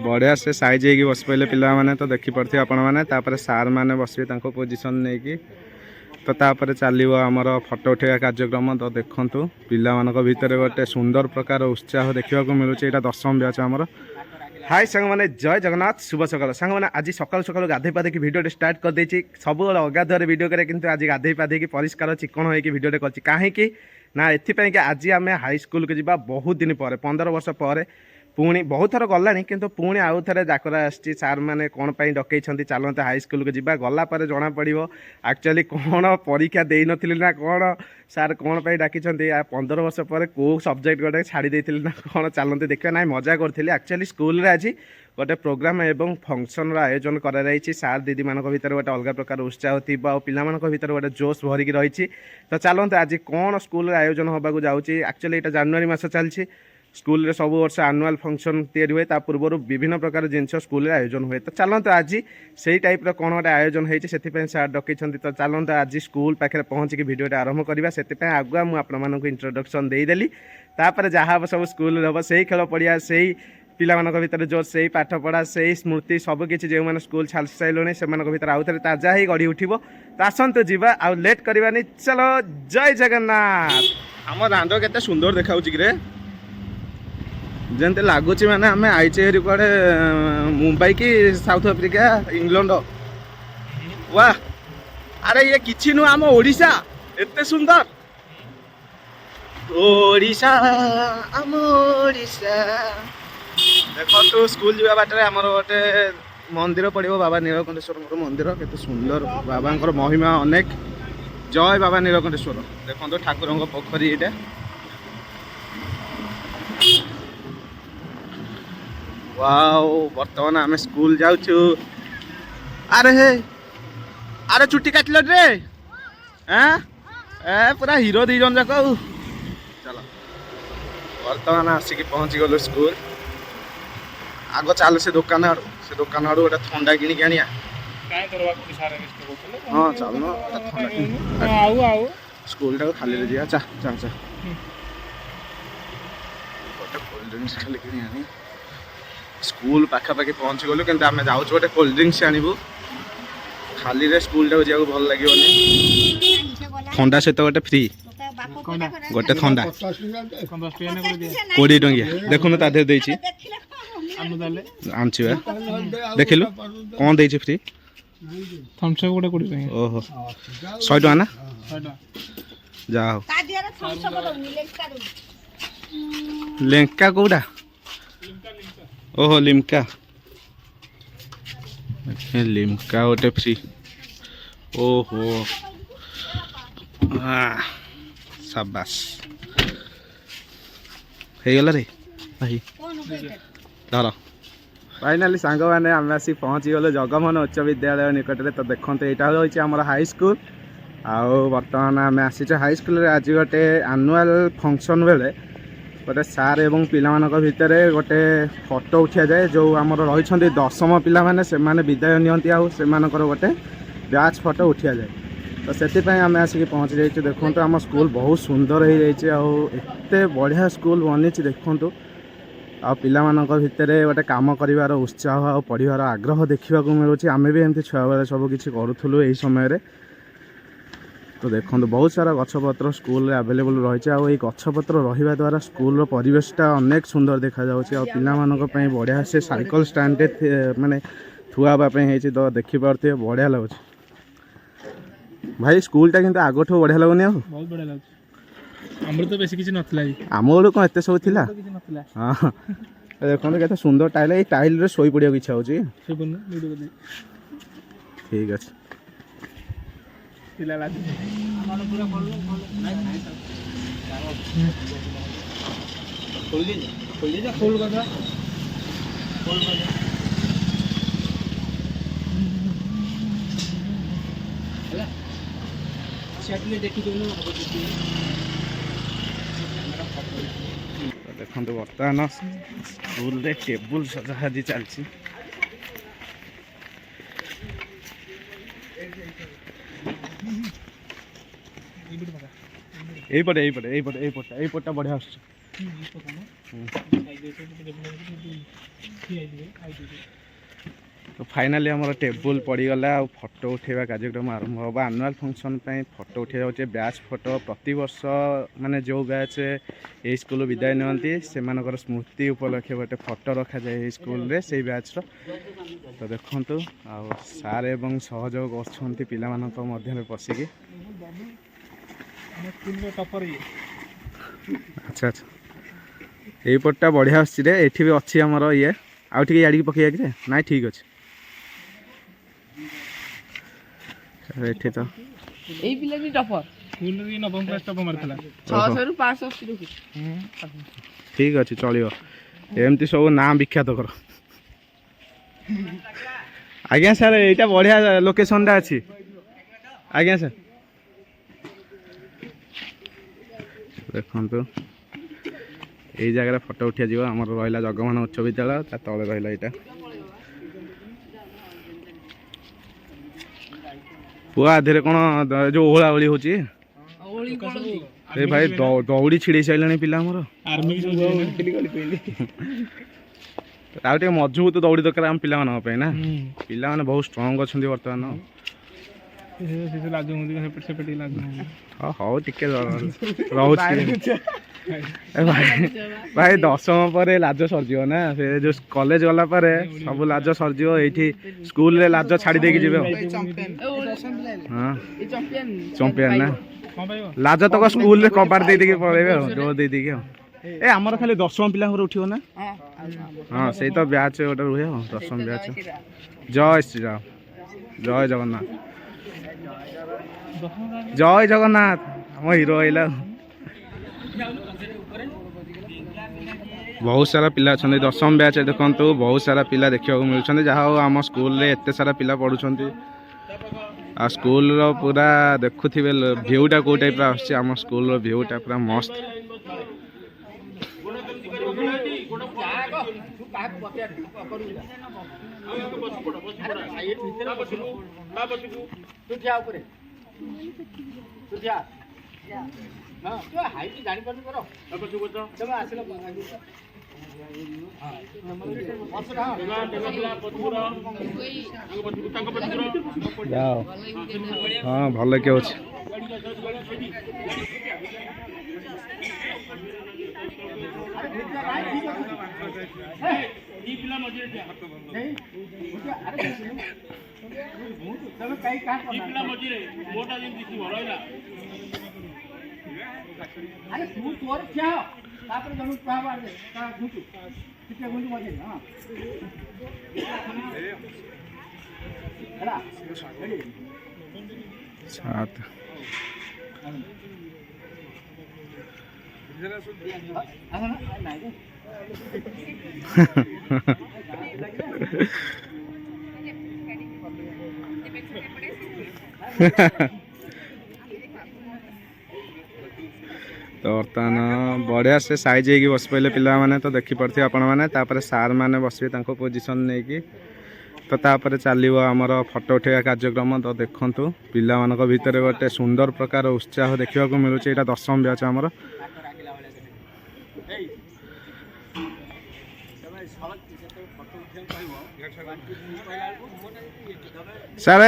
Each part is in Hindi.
बढ़िया से साइज होगी बस पारे पिला माने तो देखी पड़े आपण मैंने सार मैंने बसवे पोजिशन नहीं कि तो तापर चलो आमर फटो उठा कार्यक्रम तो देखूँ पिला भितर गोटे सुंदर प्रकार उत्साह देखा मिलूँ यहाँ 10वीं बैच आमर। हाय सांग मैंने जय जगन्नाथ शुभ सकाल सांग मैंने आज सकाल सकाल गाधे पाधे भिडियो स्टार्ट कर देछि सब अगाधुआ वीडियो करे किंतु आज गाधे पाधे परिष्कार चिकन होगी वीडियो कर कहीं ना एथि आज आम हाई स्कूल को जा बहुत दिन पर 15 वर्ष पर पुणी बहुत थर गलानी किंतु पुणी आउ थे डाकरा आसी सार मैंने कौन पर डकई चलते हाई स्कूल को जा गला जना पड़ो एक्चुअली कौन परीक्षा दे नी ना कौन सार कौन पर डाकी 15 वर्ष पर कौ सब्जेक्ट गोटे छाड़ी देती ना कौन चलते देखा ना मजा करी एक्चुअली स्कूल आज गोटे प्रोग्राम एवं फंक्शन आयोजन कर सार दीदी मान भर गोटे अलग प्रकार उत्साह थी पिला भर गोटे जोश भरिकी रही तो चलते आज कौन स्कूल आयोजन होगा जाऊँगी एक्चुअली यहाँ जानुरी मास चलती स्कूल रे सब वर्ष आनुआल फंक्शन तैयारी हुए पूर्व विभिन्न प्रकार जिनस स्कूल आयोजन हुए तो चलते आज से टाइप कौन गोटे आयोजन होती से सार डकई तो चलते आज स्कूल पाखे पहुँचिकी भिडियो आरंभ करवा से आगुआ मुझे इंट्रोडक्शन देदेली तापर जहाँ हम सब स्कूल हम से खेल पड़िया से पिला भर जो से पाठ पढ़ा से स्मृति सबकि जो मैंने स्कूल छाड़ सारे से भर आउ थे ताजा ही गढ़ी उठो तो आसतु जा आउ लेट करवानी चलो जय जगन्नाथ। आम दांड के सुंदर देखा कि जमती लगुच मैंने आम आईचे हेरी कड़े मुंबई की साउथ अफ्रिका इंग्लैंड वाह अरे ये किसी नु आम ओडिशा एते सुंदर ओडिशा आम ओडिशा देखो तो स्कूल जावा बाटर आमर गोटे मंदिर पड़ो बाबा नीलकंठेश्वर मंदिर केते सुंदर बाबा महिमा अनेक जय बाबा नीलकंठेश्वर देखो ठाकुर पोखरी ये वाओ बर्तमान आम स्कूल जाऊँ अरे हे अरे चुट्टी काटल रे ए पूरा हीरो दी जन जाक चलो बर्तमान आसिक पहुँची गलु स्कूल आग चल से दुकान आड़ गोटे थंडा किणी आनिया हाँ चल स्कूल टाक खाली जा चा चा चा गोटे कोल्ड ड्रिंक्स खाली कि आनी स्कूल पाखापाखि पहुँची गलु कि आम जाऊँ गोटे कोल्ड ड्रिंक्स आणबू खाली रे स्कूल टाक जा भल लगे थंडा सहित गोटे फ्री गोटे थंडा 20 टंकिया देखुन ता देर देछि आनछि देखिलु कौन देछि फ्री थम्स अप गोटे 20 टंकिया ओहो 100 टका ना 100 टका जाओ लेंका कोडा ओहो लिमका लिमका गोटे फ्री ओहो शाबाश हो गला रे भाई धर फाइनाली सांग मैंने आम आसी पहुँची गलु जगमोहन उच्च विद्यालय निकट में तो देखते यहाँ हूँ आम हाई स्कूल आउ बर्तमान आम आसी हाई स्कूल आज गोटे आनुआल फंक्शन बेले गोटे सार एवं पिला भितर गोटे फोटो उठा जाए जो आम रही 10म पिला माने से माने विदाय नियंती आउ से गोटे बैच फोटो उठा जाए तो से आम आसिक पहुँची जाइए देखो आम स्कूल बहुत सुंदर हो जाते बढ़िया स्कूल बनी देखु आ पिला भितर गोटे काम कर उत्साह आ पढ़ार आग्रह देखा मिलूँ आम भी एमती छुआ बेले सब किसी करूँ यही समय तो देखो बहुत सारा गछपत्र स्कूल आवेलेबल रही है गछपत्र रहा द्वारा स्कूल परिवेशटा अनेक सुंदर देखा पाई बढ़िया से साइकिल स्टैंड माने थुआवाई तो देखिपे बढ़िया लगुच भाई स्कूलटा किंतु आगठू बढ़िया लगुनि बहुत बढ़िया लगुच हमर तो बेसी किछि नथला आम बेलू कौन एत सब थिला हाँ देखो केते सुंदर टाइल ए टाइल रे सोई पड़िया इच्छा होची ठीक अच्छे पिला फुल कथा ଦେଖନ୍ତୁ ବର୍ତ୍ତମାନ ସ୍କୁଲରେ ଟେବୁଲ ସଜାସଜି ଚାଲିଛି। ଏଇପଟଟା ବଢ଼ିଆ ଆସୁଛି। ତ ଫାଇନାଲି ଆମର ଟେବୁଲ ପଡ଼ିଗଲା ଆଉ ଫଟୋ ଉଠାଇବା କାର୍ଯ୍ୟକ୍ରମ ଆରମ୍ଭ ହେବ। ଆନୁଆଲ୍ ଫଙ୍କସନ୍ ପାଇଁ ଫଟୋ ଉଠାଇବା ହେଉଛି ବ୍ୟାଚ୍ ଫଟୋ। ପ୍ରତିବର୍ଷ ମାନେ ଯେଉଁ ବ୍ୟାଚ୍ ଏଇ ସ୍କୁଲରୁ ବିଦାୟ ନିଅନ୍ତି ସେମାନଙ୍କର ସ୍ମୃତି ଉପଲକ୍ଷେ ଗୋଟେ ଫଟୋ ରଖାଯାଏ ଏଇ ସ୍କୁଲରେ ସେଇ ବ୍ୟାଚ୍ର। ତ ଦେଖନ୍ତୁ ଆଉ ସାର୍ ଏବଂ ସହଯୋଗ କରୁଛନ୍ତି ପିଲାମାନଙ୍କ ମଧ୍ୟରେ ପଶିକି। ଆଚ୍ଛା ଆଚ୍ଛା ଏଇପଟଟା ବଢ଼ିଆ ଆସୁଛି ରେ। ଏଠି ବି ଅଛି ଆମର ଇଏ। ଆଉ ଟିକେ ଇଆଡ଼ିକି ପକେଇବା କି ରେ? ନାଇଁ ଠିକ୍ ଅଛି। ଏଠି ତ ଏଇ ପିଲାଟି ଟପର ସ୍କୁଲରେ ନବମ କ୍ଲାସ୍ ଟପ ମାରିଥିଲା। 600 ରୁ 580 ରଖୁଛି। ଠିକ୍ ଅଛି ଚଳିବ। ଏମିତି ସବୁ ନାଁ ବିଖ୍ୟାତ କର। ଆଜ୍ଞା ସାର୍ ଏଇଟା ବଢ଼ିଆ ଲୋକେସନଟା ଅଛି। ଆଜ୍ଞା ସାର୍ ଦେଖନ୍ତୁ ଏଇ ଜାଗାରେ ଫଟୋ ଉଠାଯିବ। ଆମର ରହିଲା ଜଗମୋହନ ଉଚ୍ଚ ବିଦ୍ୟାଳୟ, ତା ତଳେ ରହିଲା ଏଇଟା। ପୁଅ ଆଧିରେ କ'ଣ ଯେଉଁ ଓହଳା ଓଳି ହେଉଛି? ଏ ଭାଇ ଦୌଡ଼ି ଛିଡ଼େଇ ସାରିଲେଣି ପିଲା ଆମର। ଆଉ ଟିକେ ମଜବୁତ ଦୌଡ଼ି ଦରକାର ଆମ ପିଲାମାନଙ୍କ ପାଇଁ ନା। ପିଲାମାନେ ବହୁତ ଷ୍ଟ୍ରଙ୍ଗ ଅଛନ୍ତି ବର୍ତ୍ତମାନ। ହଁ ହଉ ଟିକେ ରହୁଛି। ଭାଇ 10ମ ପରେ ଲାଜ ସରିଯିବ ନା। ସେ ଯେଉଁ କଲେଜ ଗଲା ପରେ ସବୁ ଲାଜ ସରିଯିବ। ଏଇଠି ସ୍କୁଲରେ ଲାଜ ଛାଡ଼ି ଦେଇକି ଯିବେ। ହଁ ଚମ୍ପିଆନ ନା। ଲାଜ ତକ ସ୍କୁଲରେ କବାଟ ଦେଇଦେଇକି ପଳେଇବେ ଆଉ ଡୋର ଦେଇଦେଇକି ଆଉ। ଏ ଆମର ଖାଲି 10ମ ପିଲାଙ୍କର ଉଠିବ ନା? ହଁ ସେଇ ତ ବ୍ୟାଚ୍ ଗୋଟେ ରୁହେ ଆଉ 10ମ ବ୍ୟାଚ୍। ଜୟ ଶ୍ରୀରାମ, ଜୟ ଜଗନ୍ନାଥ, ଜୟ ଜଗନ୍ନାଥ। ଆମ ହିରୋ ଆଇଲା। ବହୁତ ସାରା ପିଲା ଅଛନ୍ତି 10ମ ବ୍ୟାଚ୍। ଦେଖନ୍ତୁ ବହୁତ ସାରା ପିଲା ଦେଖିବାକୁ ମିଳୁଛନ୍ତି। ଯାହା ହଉ ଆମ ସ୍କୁଲରେ ଏତେ ସାରା ପିଲା ପଢ଼ୁଛନ୍ତି। ଆଉ ସ୍କୁଲର ପୁରା ଦେଖୁଥିବେ ଭିୟୁଟା କେଉଁ ଟାଇପ୍ର ଆସୁଛି। ଆମ ସ୍କୁଲର ଭିୟୁଟା ପୁରା ମସ୍ତ। ହଁ ଭଲ କି ଅଛି। सात तो बर्तमान बढ़िया से साइज होगी बस पड़े पिलाने तो देखिपे आपण मैंने सार मैंने बसवे पोजिशन नहीं कि तो तापर चलो आमर फटो उठा कार्यक्रम तो देखु पिला भितर गोटे सुंदर प्रकार उत्साह देखा मिलूँ। यहाँ 10म बैच आमर सर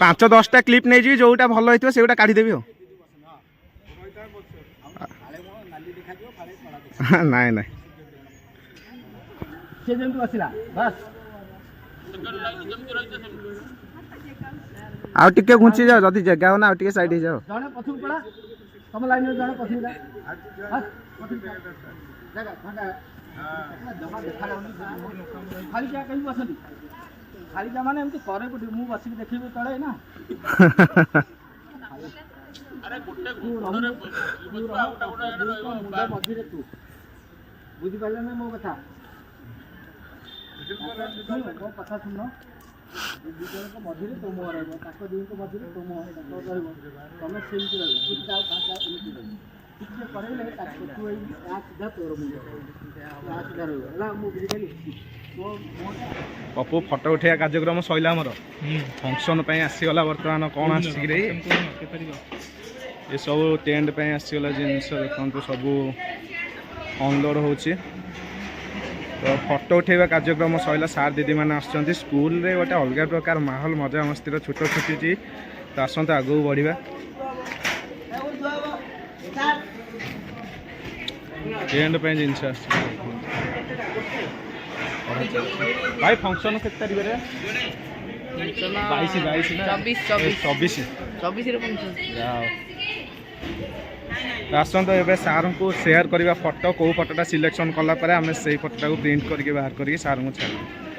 5-10टा क्लिप नहीं जी जोटा भल होता से काढ़ीदेवी नाई नाई आउ टिके घुंची जाओ जदि जगह हो ना आउ टिके साइड जाओ तुम लाइन में जण पछी जा जगह जमा देखा खाली क्या कहीं बसती खाली जा माने एमती करे पड़ी मु बसिक देखिबे तळे ना अरे गुटे घोड़रे मुंडा मझिरे तू बुझी पाले ना मो कथा मो कथा सुन दुजन को मझिरे तुम रहबो ताको दिन को मझिरे तुम रहबो तमे सेमती रहबो बुझी जाओ काका एमती रहबो ପପୁ ଫଟୋ ଉଠେଇବା କାର୍ଯ୍ୟକ୍ରମ ସଇଲା ଆମର ଫଙ୍କସନ୍ ପାଇଁ ଆସିଗଲା ବର୍ତ୍ତମାନ କ'ଣ ଆସିକି ରେ ଏସବୁ ଟେଣ୍ଟ ପାଇଁ ଆସିଗଲା ଜିନିଷ ଦେଖନ୍ତୁ ସବୁ ଅନଲୋଡ଼ ହେଉଛି ତ ଫଟୋ ଉଠେଇବା କାର୍ଯ୍ୟକ୍ରମ ସଇଲା ସାର୍ ଦିଦିମାନେ ଆସୁଛନ୍ତି ସ୍କୁଲରେ ଗୋଟେ ଅଲଗା ପ୍ରକାର ମାହୋଲ ମଜାମସ୍ତିର ଛୁଟ ଛୁଟିଛି ତ ଆସନ୍ତୁ ଆଗକୁ ବଢ଼ିବା ଟେଣ୍ଟ ପାଇଁ ଜିନିଷ ଆସିଛି ଭାଇ ଫଙ୍କସନ୍ କେତେ ତାରିଖରେ 22 ନା 24 ଆସନ୍ତୁ ଏବେ ସାର୍ଙ୍କୁ ସେୟାର କରିବା ଫଟୋ କେଉଁ ଫଟୋଟା ସିଲେକ୍ସନ୍ କଲା ପରେ ଆମେ ସେଇ ଫଟୋଟାକୁ ପ୍ରିଣ୍ଟ କରିକି ବାହାର କରିକି ସାର୍ଙ୍କୁ ଛାଡ଼ିବୁ